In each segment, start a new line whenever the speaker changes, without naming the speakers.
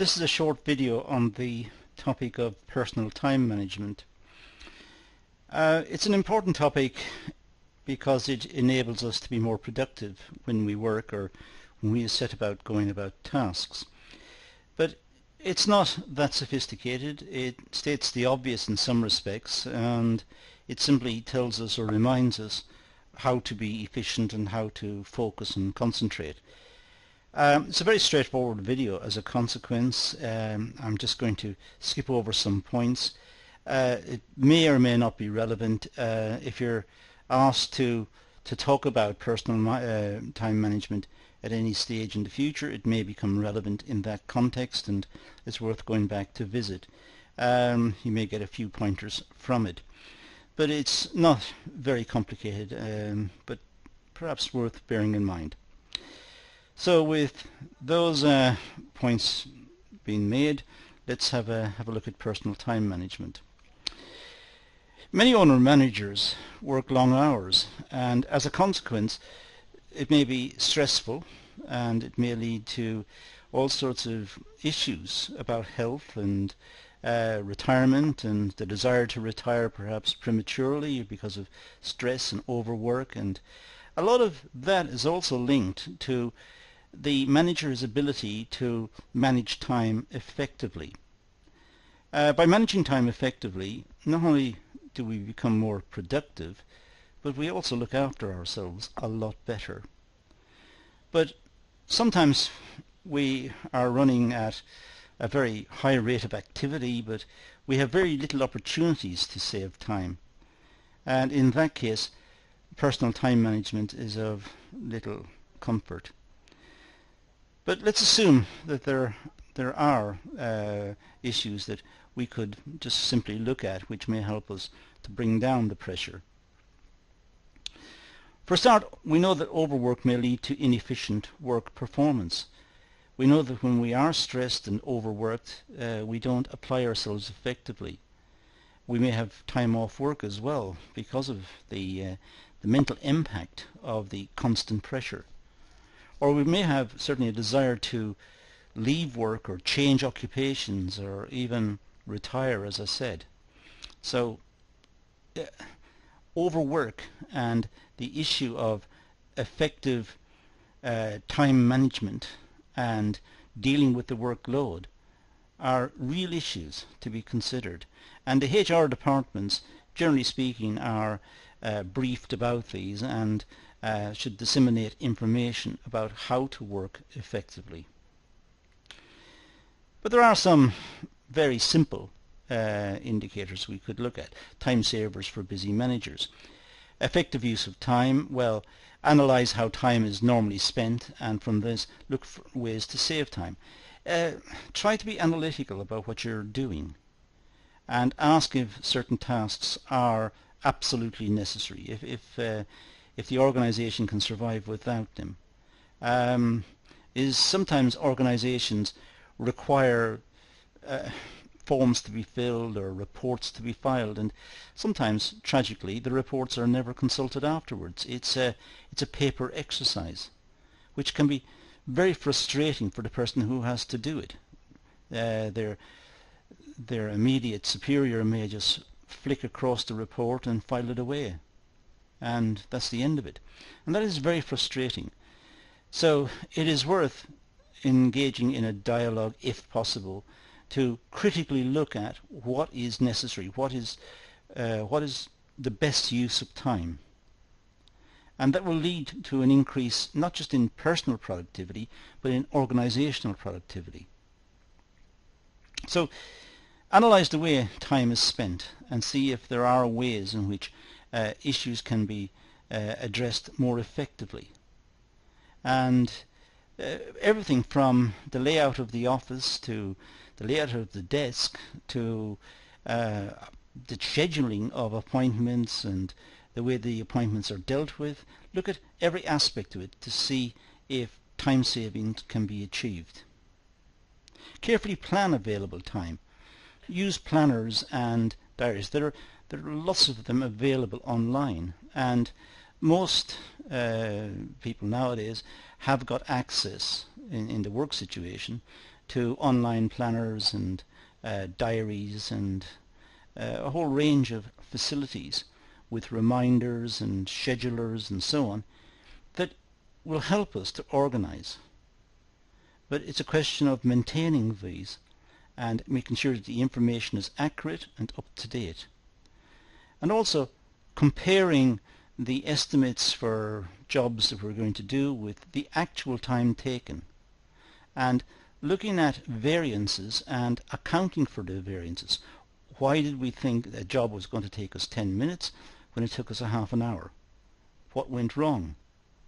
This is a short video on the topic of personal time management. It's an important topic because it enables us to be more productive when we work or when we set about going about tasks. But it's not that sophisticated. It states the obvious in some respects, and it simply tells us or reminds us how to be efficient and how to focus and concentrate. It's a very straightforward video as a consequence. I'm just going to skip over some points. It may or may not be relevant. If you're asked to talk about personal time management at any stage in the future, it may become relevant in that context, and it's worth going back to visit. You may get a few pointers from it. But it's not very complicated, but perhaps worth bearing in mind. So with those points being made, let's have a look at personal time management. Many owner-managers work long hours, and as a consequence it may be stressful, and it may lead to all sorts of issues about health and retirement, and the desire to retire perhaps prematurely because of stress and overwork. And a lot of that is also linked to the manager's ability to manage time effectively. By managing time effectively, not only do we become more productive, but we also look after ourselves a lot better. But sometimes we are running at a very high rate of activity, but we have very little opportunities to save time. And in that case, personal time management is of little comfort. But let's assume that there are issues that we could just simply look at, which may help us to bring down the pressure. For a start, we know that overwork may lead to inefficient work performance. We know that when we are stressed and overworked, we don't apply ourselves effectively. We may have time off work as well because of the mental impact of the constant pressure. Or we may have certainly a desire to leave work or change occupations or even retire, as I said. So overwork and the issue of effective time management and dealing with the workload are real issues to be considered. And the HR departments, generally speaking, are briefed about these and should disseminate information about how to work effectively. But there are some very simple indicators we could look at. Time savers for busy managers. Effective use of time. Well, analyze how time is normally spent, and from this look for ways to save time. Try to be analytical about what you're doing and ask if certain tasks are absolutely necessary, if the organization can survive without them. Sometimes organizations require forms to be filled or reports to be filed, and sometimes, tragically, the reports are never consulted afterwards. It's a paper exercise, which can be very frustrating for the person who has to do it. Their immediate superior may just flick across the report and file it away, and that's the end of it. And that is very frustrating. So it is worth engaging in a dialogue, if possible, to critically look at what is necessary, what is the best use of time. And that will lead to an increase not just in personal productivity, but in organizational productivity. So analyze the way time is spent and see if there are ways in which issues can be addressed more effectively. And everything from the layout of the office to the layout of the desk to the scheduling of appointments and the way the appointments are dealt with. Look at every aspect of it to see if time savings can be achieved. Carefully plan available time. Use planners and diaries. There are lots of them available online, and most people nowadays have got access in the work situation to online planners and diaries and a whole range of facilities with reminders and schedulers and so on that will help us to organize. But it's a question of maintaining these and making sure that the information is accurate and up to date. And also comparing the estimates for jobs that we're going to do with the actual time taken, and looking at variances and accounting for the variances. Why did we think a job was going to take us 10 minutes when it took us a half an hour? What went wrong?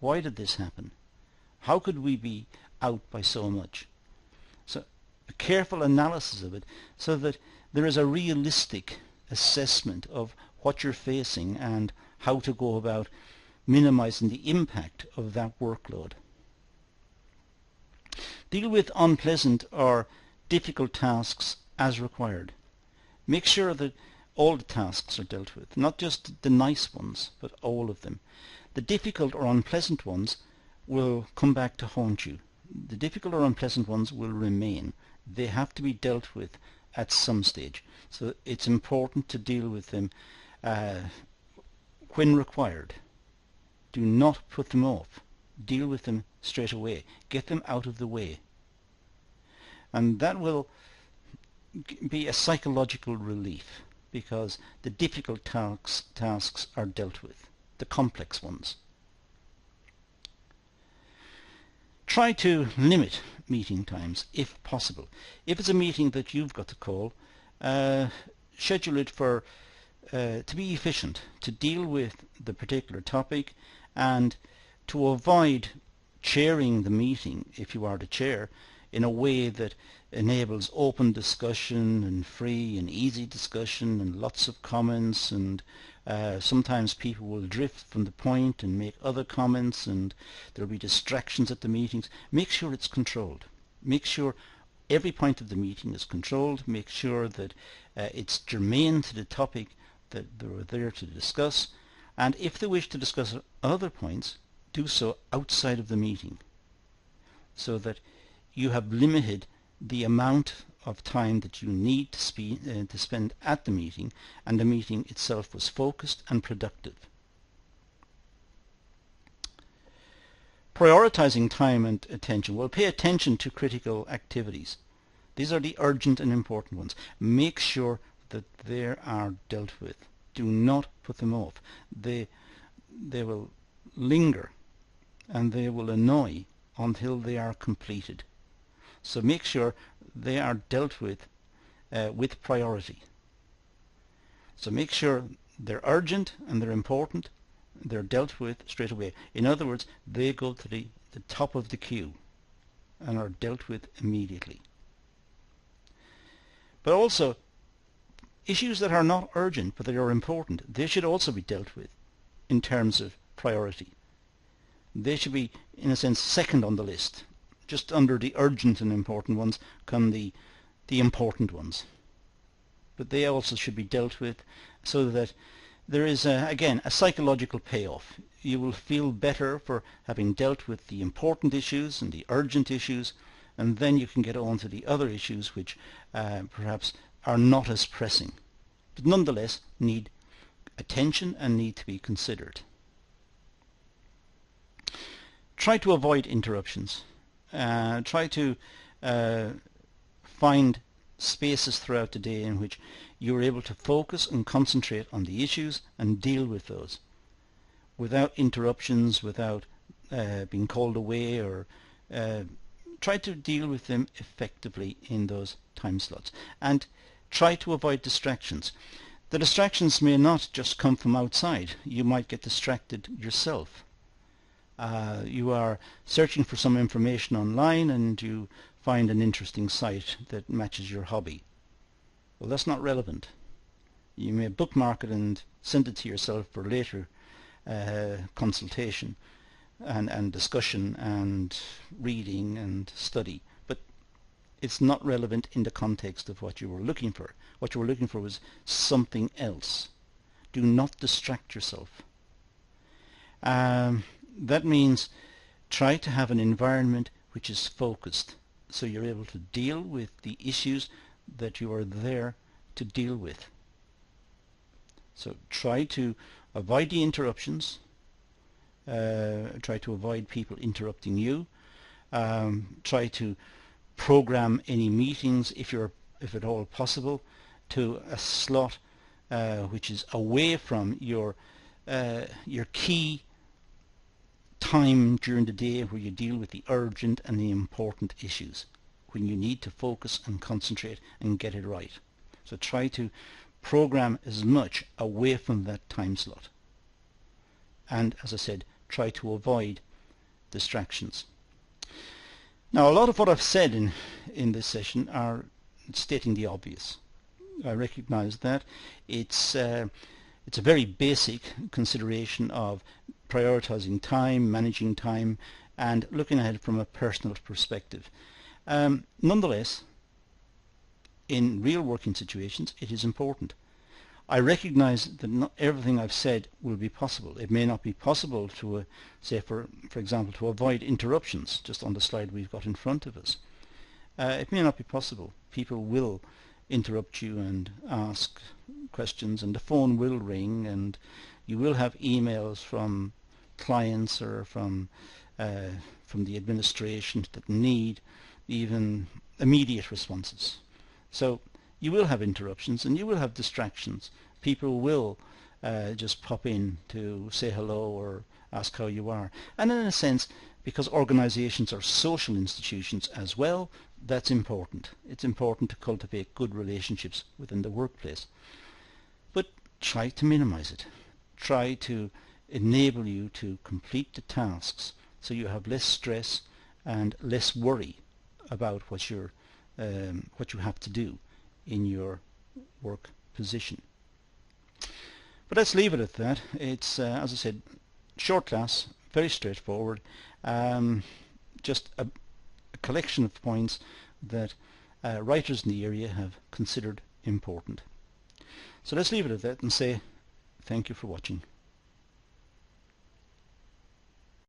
Why did this happen? How could we be out by so much? So a careful analysis of it so that there is a realistic assessment of what you're facing and how to go about minimizing the impact of that workload. Deal with unpleasant or difficult tasks as required. Make sure that all the tasks are dealt with, not just the nice ones, but all of them. The difficult or unpleasant ones will come back to haunt you. The difficult or unpleasant ones will remain. They have to be dealt with at some stage. So it's important to deal with them when required. Do not put them off. Deal with them straight away. Get them out of the way. And that will be a psychological relief, because the difficult tasks are dealt with, the complex ones. Try to limit meeting times if possible. If it's a meeting that you've got to call, schedule it for to be efficient, to deal with the particular topic, and to avoid chairing the meeting, if you are the chair, in a way that enables open discussion and free and easy discussion and lots of comments, and sometimes people will drift from the point and make other comments, and there will be distractions at the meetings. Make sure it's controlled. Make sure every point of the meeting is controlled. Make sure that it's germane to the topic that they're there to discuss, and if they wish to discuss other points, do so outside of the meeting, so that you have limited the amount of time that you need to spend at the meeting, and the meeting itself was focused and productive. Prioritizing time and attention. Well, pay attention to critical activities. These are the urgent and important ones. Make sure that they are dealt with. Do not put them off. They will linger and they will annoy until they are completed. So make sure they are dealt with priority. So make sure they're urgent and they're important. They're dealt with straight away. In other words, they go to the top of the queue and are dealt with immediately. But also, issues that are not urgent but that are important, they should also be dealt with in terms of priority. They should be, in a sense, second on the list. Just under the urgent and important ones come the important ones. But they also should be dealt with so that there is, again, a psychological payoff. You will feel better for having dealt with the important issues and the urgent issues, and then you can get on to the other issues which perhaps are not as pressing, but nonetheless need attention and need to be considered. Try to avoid interruptions. Try to find spaces throughout the day in which you're able to focus and concentrate on the issues and deal with those without interruptions, without being called away, or try to deal with them effectively in those time slots. And try to avoid distractions. The distractions may not just come from outside. You might get distracted yourself. You are searching for some information online and you find an interesting site that matches your hobby. Well, that's not relevant. You may bookmark it and send it to yourself for later consultation and discussion and reading and study, but it's not relevant in the context of what you were looking for. What you were looking for was something else. Do not distract yourself. That means try to have an environment which is focused. so you're able to deal with the issues that you are there to deal with. So try to avoid the interruptions, try to avoid people interrupting you, try to program any meetings if at all possible to a slot which is away from your key time during the day, where you deal with the urgent and the important issues, when you need to focus and concentrate and get it right. So try to program as much away from that time slot. And as I said, try to avoid distractions. Now, a lot of what I've said in this session are stating the obvious. I recognize that it's a very basic consideration of prioritizing time, managing time, and looking at it from a personal perspective. Nonetheless, in real working situations, it is important. I recognize that not everything I've said will be possible. It may not be possible to, say, for example, to avoid interruptions, just on the slide we've got in front of us. It may not be possible. People will interrupt you and ask questions, and the phone will ring, and you will have emails from clients or from the administration that need even immediate responses. So you will have interruptions and you will have distractions. People will just pop in to say hello or ask how you are. And in a sense, because organizations are social institutions as well, that's important. It's important to cultivate good relationships within the workplace. But try to minimize it. Try to enable you to complete the tasks so you have less stress and less worry about what you have to do in your work position. But let's leave it at that. It's, as I said, short class, very straightforward, just a collection of points that writers in the area have considered important. So let's leave it at that and say thank you for watching.